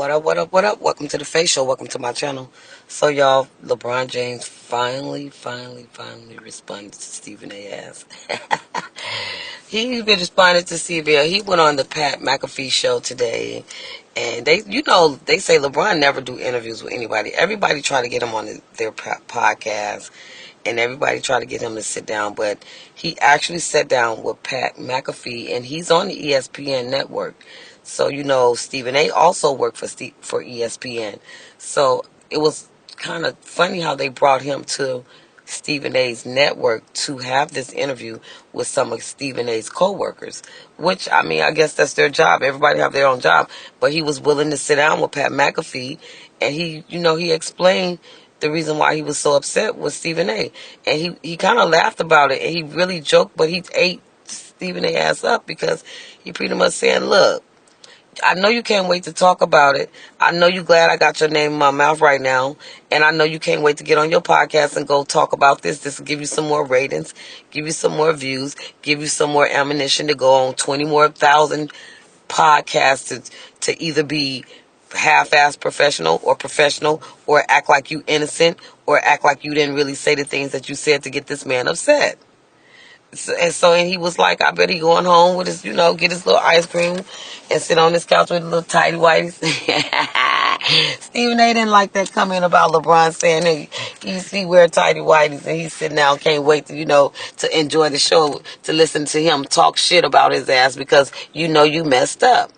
What up, what up, what up? Welcome to the Face Show. Welcome to my channel. So, y'all, LeBron James finally responded to Stephen A. ass. He responded to CBL. He went on the Pat McAfee show today. And they say LeBron never do interviews with anybody. Everybody try to get him on their podcast. And everybody try to get him to sit down. But he actually sat down with Pat McAfee. And he's on the ESPN network. So, Stephen A. also worked for ESPN. So, it was kind of funny how they brought him to Stephen A.'s network to have this interview with some of Stephen A.'s co-workers, which, I mean, I guess that's their job. Everybody have their own job. But he was willing to sit down with Pat McAfee, and he explained the reason why he was so upset with Stephen A. And he kind of laughed about it, and he really joked, but he ate Stephen A. ass up because he pretty much saying, look, I know you can't wait to talk about it. I know you glad I got your name in my mouth right now. And I know you can't wait to get on your podcast and go talk about this. This will give you some more ratings, give you some more views, give you some more ammunition to go on 20 more thousand podcasts to either be half-ass professional or act like you innocent or act like you didn't really say the things that you said to get this man upset. And he was like, I bet he going home with his, get his little ice cream and sit on his couch with a little tighty whities. Stephen A. didn't like that comment about LeBron saying he wear tighty whities and he's sitting down, can't wait to enjoy the show, to listen to him talk shit about his ass because you messed up.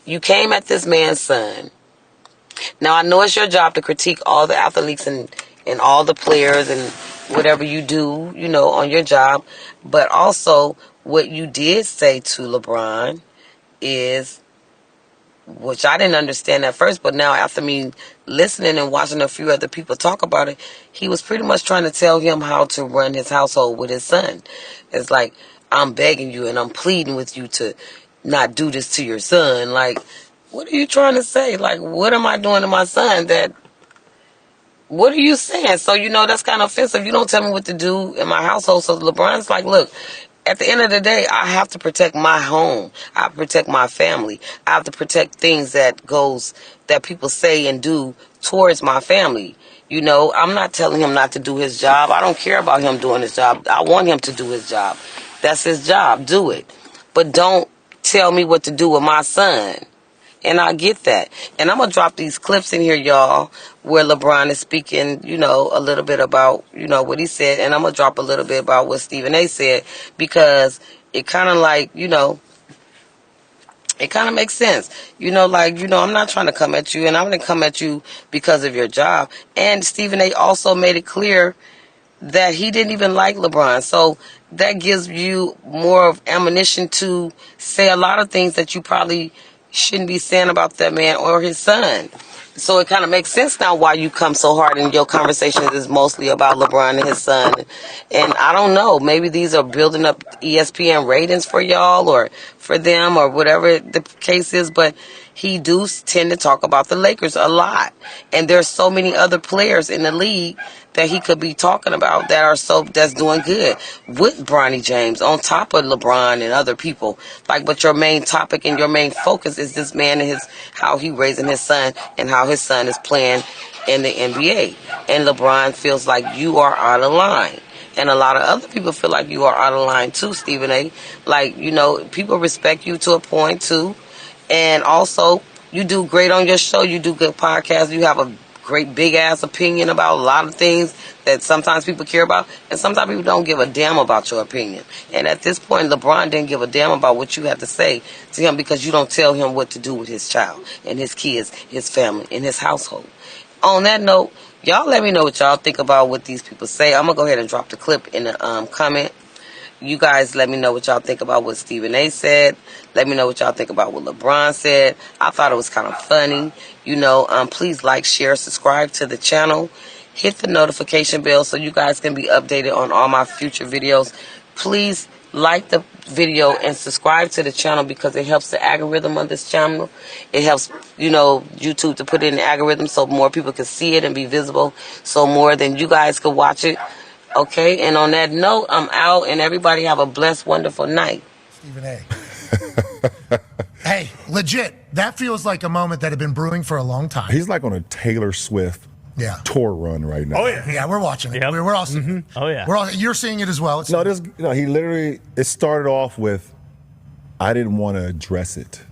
You came at this man's son. Now, I know it's your job to critique all the athletes and all the players and whatever you do, on your job. But also, what you did say to LeBron is, which I didn't understand at first, but now after me listening and watching a few other people talk about it, he was pretty much trying to tell him how to run his household with his son. It's like, I'm begging you and I'm pleading with you to not do this to your son. Like, what are you trying to say? Like, what am I doing to my son what are you saying? So, that's kind of offensive. You don't tell me what to do in my household. So LeBron's like, look, at the end of the day, I have to protect my home. I have to protect my family. I have to protect things that people say and do towards my family. I'm not telling him not to do his job. I don't care about him doing his job. I want him to do his job. That's his job. Do it. But don't tell me what to do with my son. And I get that. And I'm going to drop these clips in here, y'all, where LeBron is speaking, a little bit about, what he said. And I'm going to drop a little bit about what Stephen A. said because it kind of like, it kind of makes sense. I'm not trying to come at you, and I'm going to come at you because of your job. And Stephen A. also made it clear that he didn't even like LeBron. So that gives you more of ammunition to say a lot of things that you probably shouldn't be saying about that man or his son. So it kind of makes sense now why you come so hard and your conversations is mostly about LeBron and his son. And I don't know, maybe these are building up ESPN ratings for y'all or for them or whatever the case is, but he do tend to talk about the Lakers a lot. And there's so many other players in the league that he could be talking about that's doing good with Bronny James on top of LeBron and other people. But your main topic and your main focus is this man and how he raising his son and how his son is playing in the NBA. And LeBron feels like you are out of line. And a lot of other people feel like you are out of line too, Stephen A. People respect you to a point too. And also, you do great on your show. You do good podcasts. You have a great big-ass opinion about a lot of things that sometimes people care about. And sometimes people don't give a damn about your opinion. And at this point, LeBron didn't give a damn about what you have to say to him because you don't tell him what to do with his child and his kids, his family, and his household. On that note, y'all let me know what y'all think about what these people say. I'm going to go ahead and drop the clip in the comment. You guys let me know what y'all think about what Stephen A. said. Let me know what y'all think about what LeBron said. I thought it was kind of funny. Please like, share, subscribe to the channel. Hit the notification bell so you guys can be updated on all my future videos. Please like the video and subscribe to the channel because it helps the algorithm of this channel. It helps, YouTube to put it in the algorithm so more people can see it and be visible. So more than you guys can watch it. Okay, and on that note, I'm out, and everybody have a blessed, wonderful night. Stephen A. Hey, legit, that feels like a moment that had been brewing for a long time. He's like on a Taylor Swift tour run right now. Oh, yeah. Yeah, we're watching it. Yep. We're all seeing it. Oh, yeah. You're seeing it as well. He literally, it started off with, I didn't want to address it.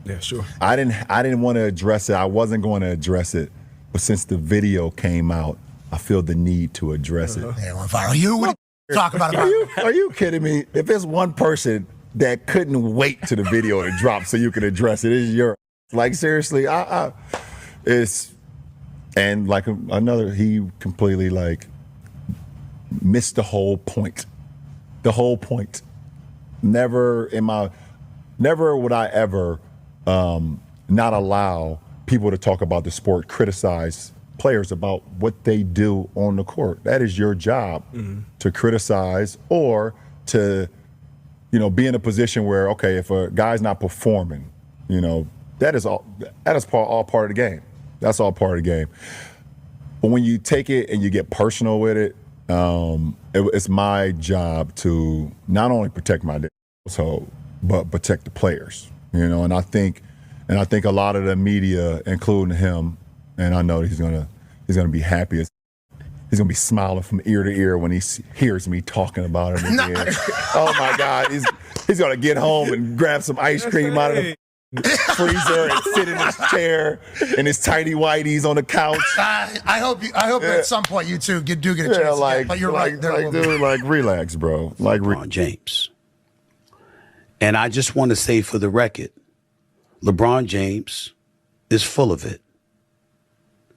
Yeah, sure. I didn't want to address it. I wasn't going to address it. But since the video came out, I feel the need to address it. Yeah, on fire. What are you talking about? Are you kidding me? If there's one person that couldn't wait to the video to drop so you can address it, it's your, like, seriously, it's, and like another, he completely like missed the whole point. The whole point. Never would I ever not allow people to talk about the sport, criticize players about what they do on the court. That is your job, to criticize or to, be in a position where, okay, if a guy's not performing, that is all part of the game. That's all part of the game. But when you take it and you get personal with it, it's my job to not only protect my household, but protect the players. And I think a lot of the media, including him, and I know he's gonna be happy. He's gonna be smiling from ear to ear when he hears me talking about it again. Oh my God, he's gonna get home and grab some ice cream out of the freezer and sit in his chair in his tighty whities on the couch. I hope at some point you two do get a chance. But you're right. Dude, relax, bro. Like LeBron James. And I just want to say for the record, LeBron James is full of it.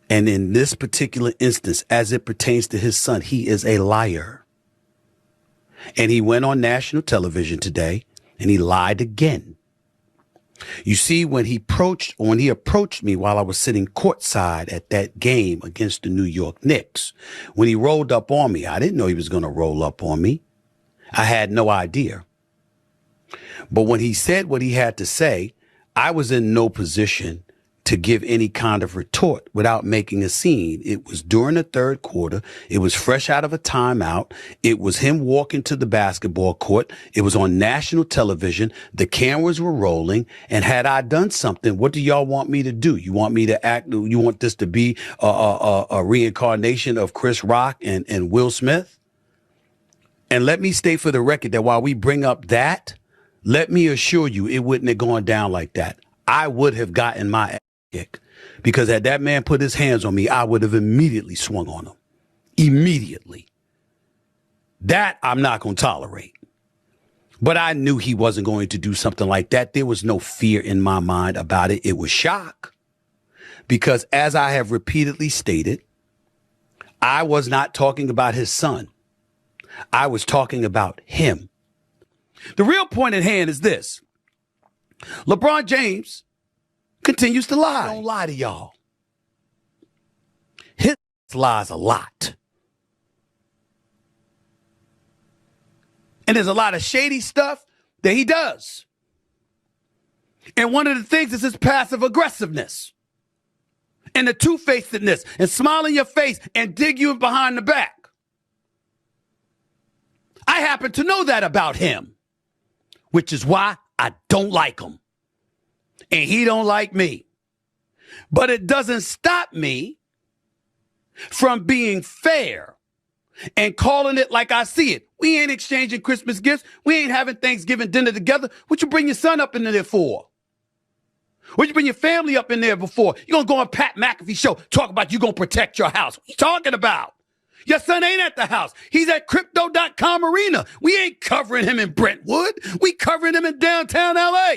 And in this particular instance, as it pertains to his son, he is a liar. And he went on national television today and he lied again. You see, when he approached me while I was sitting courtside at that game against the New York Knicks, when he rolled up on me, I didn't know he was going to roll up on me. I had no idea. But when he said what he had to say, I was in no position to give any kind of retort without making a scene. It was during the third quarter. It was fresh out of a timeout. It was him walking to the basketball court. It was on national television. The cameras were rolling. And had I done something, what do y'all want me to do? You want me to act? You want this to be a reincarnation of Chris Rock and Will Smith? And let me state for the record that while we bring up that, let me assure you it wouldn't have gone down like that. I would have gotten my ass kicked, because had that man put his hands on me, I would have immediately swung on him. Immediately. That I'm not going to tolerate. But I knew he wasn't going to do something like that. There was no fear in my mind about it. It was shock. Because as I have repeatedly stated, I was not talking about his son. I was talking about him. The real point at hand is this. LeBron James continues to lie. Don't lie to y'all. His lies a lot. And there's a lot of shady stuff that he does. And one of the things is his passive aggressiveness and the two-facedness and smile in your face and dig you behind the back. I happen to know that about him, which is why I don't like him. And he don't like me. But it doesn't stop me from being fair and calling it like I see it. We ain't exchanging Christmas gifts. We ain't having Thanksgiving dinner together. What you bring your son up in there for? What you bring your family up in there before? You gonna go on Pat McAfee show, talk about you gonna protect your house. What you talking about? Your son ain't at the house. He's at crypto.com arena. We ain't covering him in Brentwood. We covering him in downtown LA.